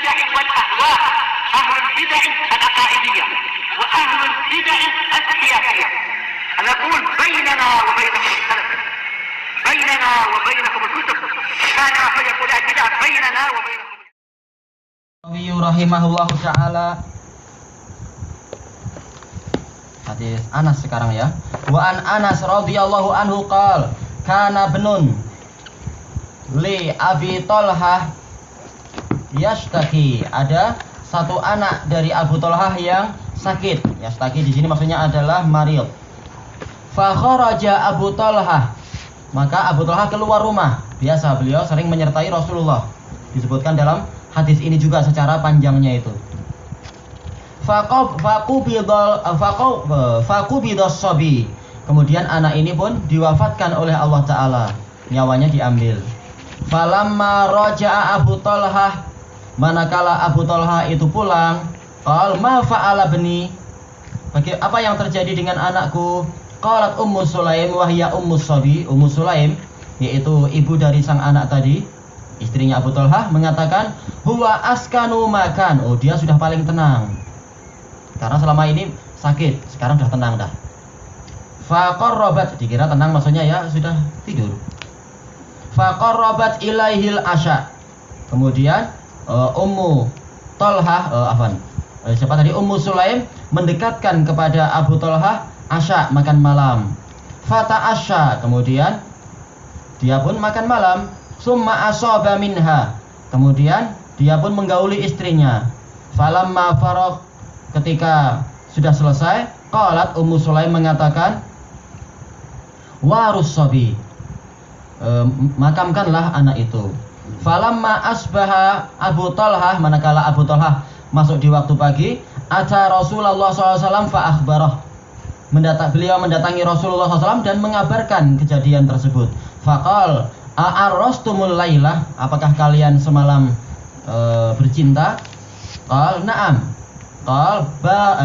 البدع والأهواء، أهل البدع العقائدية وأهل البدع السياسية. نقول بيننا وبينكم السلف، بيننا وبينكم الكتب، كان فيقول البدع بيننا وبينكم. Rahimahullahu ta'ala. Hadis Anas sekarang ya. Wa an Anas radhiyallahu anhu qala kana benun li Abi Thalhah yashtaki. Ada satu anak dari Abu Thalhah yang sakit. Yashtaki di sini maksudnya adalah marid. Fa kharaja Abu Thalhah. Maka Abu Thalhah keluar rumah. Biasa beliau sering menyertai Rasulullah. Disebutkan dalam hadis ini juga secara panjangnya itu. Faqubidas sabi. Kemudian anak ini pun diwafatkan oleh Allah Ta'ala, nyawanya diambil. Falamma raja'a Abu Thalhah, manakala Abu Thalhah itu pulang, qal ma fa'ala bani, apa yang terjadi dengan anakku? Qalat Ummu Sulaim wa hiya Ummu Sabi. Ummu Sulaim yaitu ibu dari sang anak tadi, istrinya Abu Thalhah, mengatakan huwa askanu makan. Oh, dia sudah paling tenang karena selama ini sakit, sekarang sudah tenang dah. Faqarrabat, dikira tenang maksudnya ya sudah tidur. Faqarrabat ilaihil asya. Kemudian Ummu Thalhah siapa tadi? Ummu Sulaim mendekatkan kepada Abu Thalhah asya, makan malam. Fata asya, kemudian dia pun makan malam. Summa asaba minha, kemudian dia pun menggauli istrinya. Falamma faragh, ketika sudah selesai, qalat Ummu Sulaim mengatakan warus sabi, makamkanlah anak itu. Falamma asbaha Abu Thalhah, manakala Abu Thalhah masuk di waktu pagi, ata Rasulullah SAW fa akhbarah, beliau mendatangi Rasulullah SAW dan mengabarkan kejadian tersebut. Faqal a'arrastumul lailah, apakah kalian semalam bercinta? Qal na'am. Qal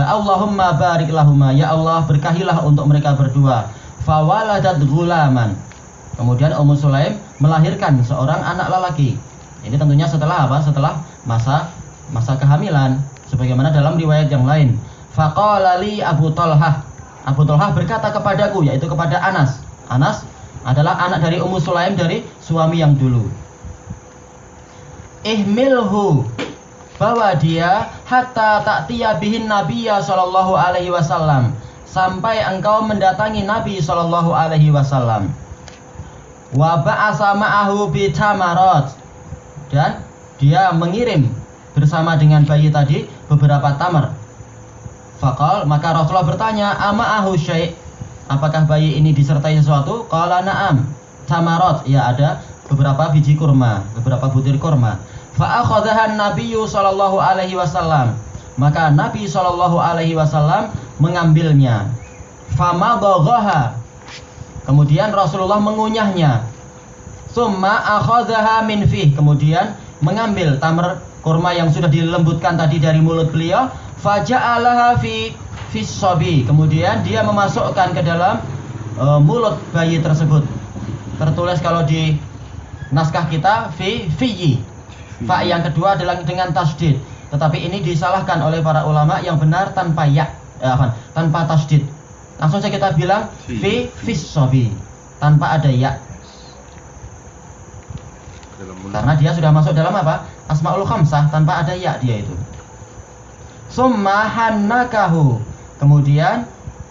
Allahumma barik lahuma, ya Allah berkahilah untuk mereka berdua. Fawaladat ghulaman, kemudian Ummu Sulaim melahirkan seorang anak lelaki. Ini tentunya setelah apa? Setelah masa kehamilan, sebagaimana dalam riwayat yang lain. Faqala li Abu Thalhah, Abu Thalhah berkata kepadaku, yaitu kepada Anas. Anas adalah anak dari Ummu Sulaim dari suami yang dulu. Ihmilhu, bawa dia hatta ta'tiya bihin nabiyya sallallahu alaihi wasallam, sampai engkau mendatangi Nabi sallallahu alaihi wasallam. Wa ba'asa ma'ahu bi tamarat, dan dia mengirim bersama dengan bayi tadi beberapa tamar. Faqal, maka Rasulullah bertanya, ama'ahu syai', apakah bayi ini disertai sesuatu? Qala na'am, tamarat, ya ada beberapa biji kurma, beberapa butir kurma. Fa akhadhahan Nabiyyu sallallahu alaihi wasallam, maka Nabi sallallahu alaihi wasallam mengambilnya. Famadaghaha, kemudian Rasulullah mengunyahnya. Summa akhadhaha min fih, kemudian mengambil tamar kurma yang sudah dilembutkan tadi dari mulut beliau. Faja'alaha fi sabi, kemudian dia memasukkan ke dalam mulut bayi tersebut. Tertulis kalau di naskah kita fiyi. Fa yang kedua adalah dengan tasdid, tetapi ini disalahkan oleh para ulama, yang benar tanpa ya, tanpa tasdid. Langsung saja kita bilang fis sabi, tanpa ada ya. Karena dia sudah masuk dalam apa? Asmaul khamsah, tanpa ada ya dia itu. Summa hannakahu, kemudian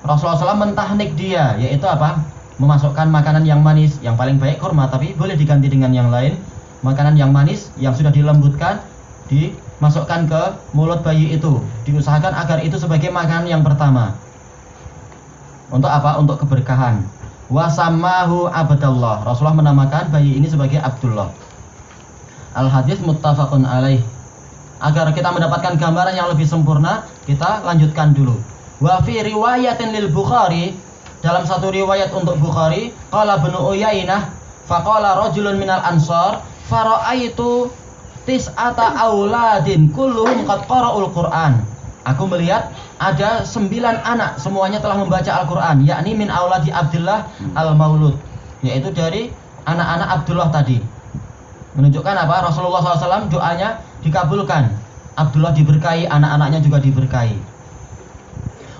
Rasulullah SAW mentahnik dia, yaitu apa? Memasukkan makanan yang manis, yang paling baik kurma, tapi boleh diganti dengan yang lain. Makanan yang manis yang sudah dilembutkan dimasukkan ke mulut bayi itu. Diusahakan agar itu sebagai makanan yang pertama. Untuk apa? Untuk keberkahan. Wasamahu Abdullah, Rasulullah menamakan bayi ini sebagai Abdullah. Al-hadis muttafaqun alaih. Agar kita mendapatkan gambaran yang lebih sempurna, kita lanjutkan dulu. Wa fi riwayatin lil Bukhari, dalam satu riwayat untuk Bukhari, qala Ibnu Uyainah, faqala rajulun minal ansar, fara'aitu tis'ata auladin kulluhum qad qara'ul Qur'an. Aku melihat ada 9 anak, semuanya telah membaca Al-Qur'an, yakni min auladi Abdullah al-Maulud, yaitu dari anak-anak Abdullah tadi. Menunjukkan apa? Rasulullah SAW doanya dikabulkan. Abdullah diberkahi, anak-anaknya juga diberkahi.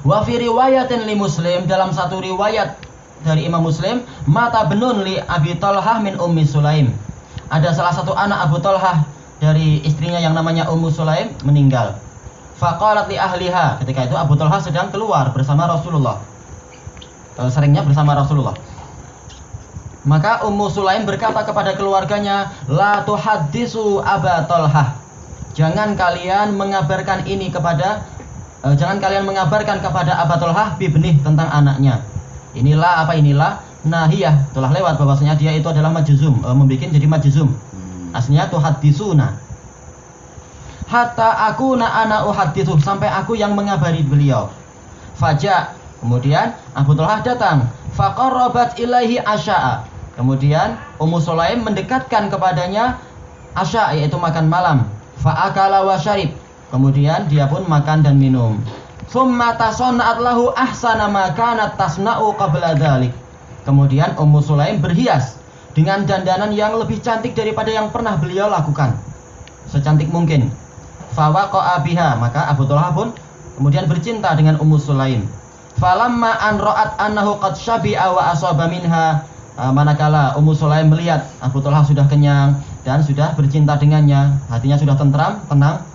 Wa fi riwayatin li Muslim, dalam satu riwayat dari Imam Muslim, mata benun li Abi Talhah min Ummi Sulaim. Ada salah satu anak Abu Talhah dari istrinya yang namanya Ummu Sulaim meninggal. Faqalat li ahliha, ketika itu Abu Talhah sedang keluar bersama Rasulullah. Seringnya bersama Rasulullah. Maka Ummu Sulaim berkata kepada keluarganya, la tuhaddisu Aba Talhah. Jangan kalian mengabarkan kepada Aba Talhah bibnih, tentang anaknya. Inilah nahiyah, telah lewat bahwasanya dia itu adalah majzum, membikin jadi majzum. Aslinya tuhaddisuna. Hatta akuna ana uhadditsu, sampai aku yang mengabari beliau. Faja, kemudian Abu Talhah datang. Faqarrabat ilaihi asya'a. Kemudian Ummu Sulaim mendekatkan kepadanya asya, yaitu makan malam. Fa'akala wa syarib. Kemudian dia pun makan dan minum. Tsumma tasanna'at lahu ahsana ma kanat tasna'u qabla dzalik. Kemudian Ummu Sulaim berhias dengan dandanan yang lebih cantik daripada yang pernah beliau lakukan, secantik mungkin. Fawaqa'a biha, maka Abu Talhah pun kemudian bercinta dengan Ummu Sulaim. Falamma an ra'at annahu qad syabi'a wa asaba minha, manakala Ummu Sulaim melihat Abu Talhah sudah kenyang dan sudah bercinta dengannya, hatinya sudah tenang,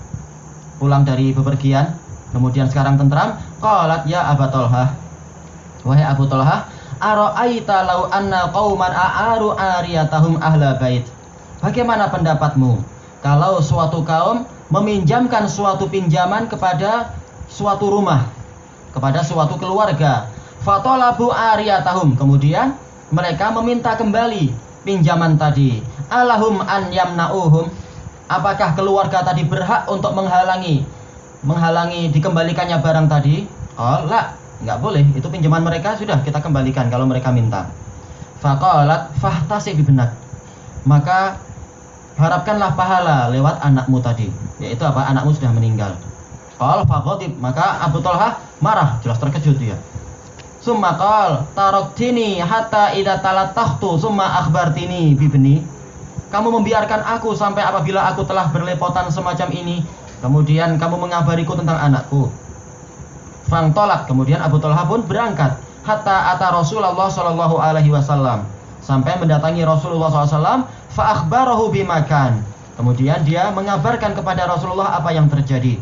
pulang dari bepergian, kemudian sekarang tentram. Qalat ya Aba Talhah, wahai Abu Talhah, ara'aita law anna qauman a'aru ariyatahum ahla bait. Bagaimana pendapatmu kalau suatu kaum meminjamkan suatu pinjaman kepada suatu rumah, kepada suatu keluarga, fatolabu ariyatahum, kemudian mereka meminta kembali pinjaman tadi, alahum an yamna'uhum, apakah keluarga tadi berhak untuk menghalangi dikembalikannya barang tadi? Oh la, enggak boleh, itu pinjaman mereka, sudah kita kembalikan kalau mereka minta. Faqalat fahtasib bibenak, maka harapkanlah pahala lewat anakmu tadi, yaitu apa? Anakmu sudah meninggal. Qal faqatib, maka Abu Talhah marah, jelas terkejut dia. Summa qal taraktini hatta idza talatakhtu summa akhbartini bibni. Kamu membiarkan aku sampai apabila aku telah berlepotan semacam ini, kemudian kamu mengabariku tentang anakku. Fangtolak, kemudian Abu Talhah pun berangkat. Hatta ata Rasulullah sallallahu alaihi wasallam, sampai mendatangi Rasulullah SAW. Fa akhbarahu bimakan, kemudian dia mengabarkan kepada Rasulullah apa yang terjadi.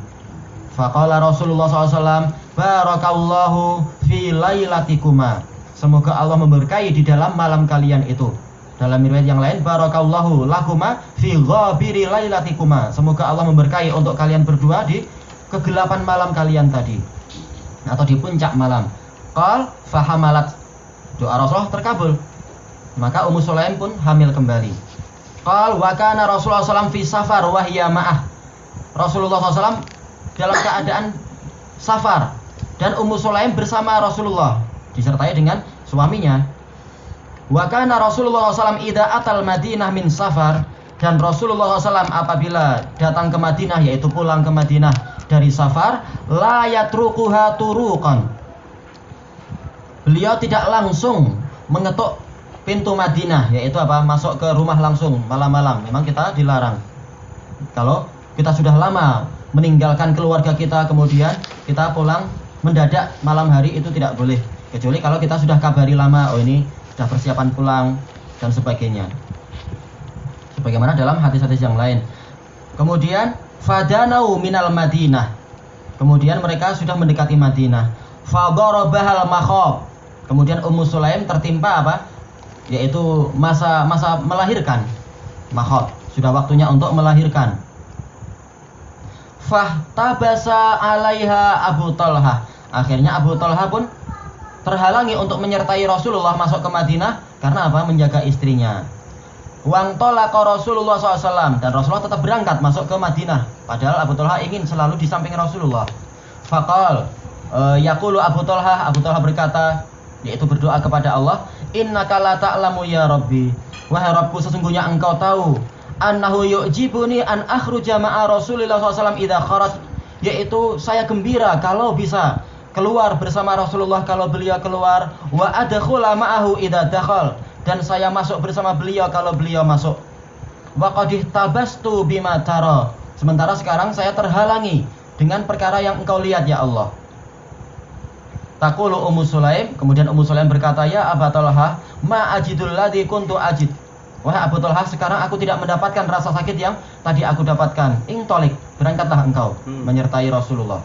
Faqala Rasulullah SAW, barakallahu fi lailatikuma, semoga Allah memberkahi di dalam malam kalian itu. Dalam riwayat yang lain, barakallahu lakuma fi ghabiri lailatikuma, semoga Allah memberkahi untuk kalian berdua di kegelapan malam kalian tadi, atau di puncak malam. Qal fahamalat, doa Rasulullah terkabul, maka Ummu Sulaim pun hamil kembali. Qal wa kana Rasulullah SAW fi safar wa hiya ma'ah, Rasulullah SAW dalam keadaan safar dan Ummu Sulaim bersama Rasulullah, disertai dengan suaminya. Wa kana Rasulullah SAW idza atal Madinah min safar, dan Rasulullah SAW apabila datang ke Madinah, yaitu pulang ke Madinah dari safar, la yatruquha turuqan, beliau tidak langsung mengetuk pintu Madinah, yaitu apa? Masuk ke rumah langsung malam-malam. Memang kita dilarang. Kalau kita sudah lama meninggalkan keluarga kita, kemudian kita pulang mendadak malam hari, itu tidak boleh. Kecuali kalau kita sudah kabari lama, oh ini sudah persiapan pulang dan sebagainya. Sebagaimana dalam hadis-hadis yang lain. Kemudian fadanau minal Madinah, kemudian mereka sudah mendekati Madinah. Fadarabahal makhab, kemudian Ummu Sulaim tertimpa apa? Yaitu masa melahirkan, makhab, sudah waktunya untuk melahirkan. Fahtabasa alaiha Abu Talhah, akhirnya Abu Talhah pun terhalangi untuk menyertai Rasulullah masuk ke Madinah karena apa? Menjaga istrinya. Wang tolaqa Rasulullah SAW, dan Rasulullah tetap berangkat masuk ke Madinah, padahal Abu Talhah ingin selalu di samping Rasulullah. Faqal yaqulu Abu Talhah berkata, yaitu berdoa kepada Allah, innaka la ta'lamu ya Rabbi, wahai Rabbku, sesungguhnya engkau tahu, annahu yu'jibuni an akhruja ma'a Rasulillah SAW idza kharaj, yaitu saya gembira kalau bisa keluar bersama Rasulullah kalau beliau keluar, wa adkhula ma'ahu idza dakhal, dan saya masuk bersama beliau kalau beliau masuk. Wa qad tabastu bima tara, Sementara sekarang saya terhalangi dengan perkara yang engkau lihat ya Allah. Taqulu Ummu Sulaim, kemudian Ummu Sulaim berkata, ya Aba Talha, ma ajidul ladzi kuntu ajid. Wahai Abu Talha, sekarang aku tidak mendapatkan rasa sakit yang tadi aku dapatkan. Intolik, berangkatlah engkau menyertai Rasulullah.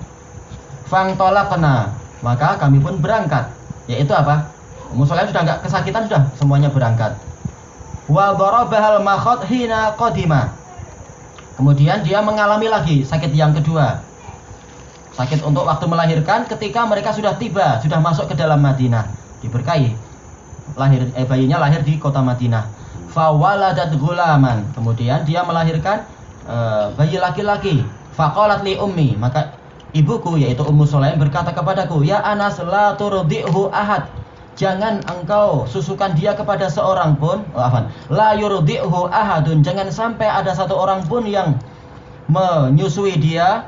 Fangtolaqna, maka kami pun berangkat. Yaitu apa? Ummu Sulaim sudah enggak kesakitan, sudah semuanya berangkat. Wa darabahal makhad hina qadima. Kemudian dia mengalami lagi sakit yang kedua. Sakit untuk waktu melahirkan ketika mereka sudah tiba, sudah masuk ke dalam Madinah. Diberkahi. Bayinya lahir di kota Madinah. Fawaladat ghulaman. Kemudian dia melahirkan bayi laki-laki. Faqalat li ummi, maka ibuku yaitu Ummu Sulaim berkata kepadaku, ya Anas la turdihu ahad. Jangan engkau susukan dia kepada seorang pun. La yurdihu ahadun. Jangan sampai ada satu orang pun yang menyusui dia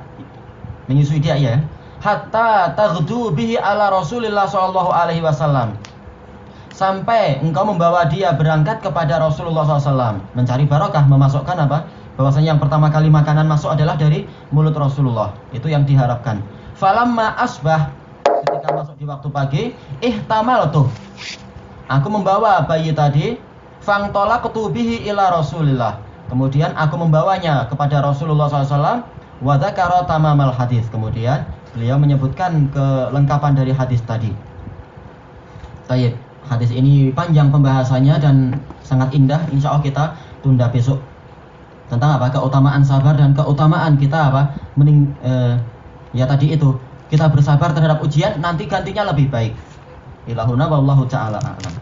ya. Hatta taghdu bihi ala Rasulillah sallallahu alaihi wasallam. Sampai engkau membawa dia berangkat kepada Rasulullah SAW, mencari barokah, memasukkan apa? Bahwasanya yang pertama kali makanan masuk adalah dari mulut Rasulullah. Itu yang diharapkan. Falamma asbah, ketika masuk di waktu pagi, ihtamaltu, aku membawa bayi tadi, fangtolaqtu bihi ila Rasulillah. Kemudian aku membawanya kepada Rasulullah SAW, wa dzakara tamamal hadis. Kemudian beliau menyebutkan kelengkapan dari hadis tadi. Baik. Hadis ini panjang pembahasannya dan sangat indah. Insya Allah kita tunda besok. Tentang apa? Keutamaan sabar dan keutamaan kita apa? Ya tadi itu, kita bersabar terhadap ujian, nanti gantinya lebih baik. Ilahuna wallahu ta'ala a'lam.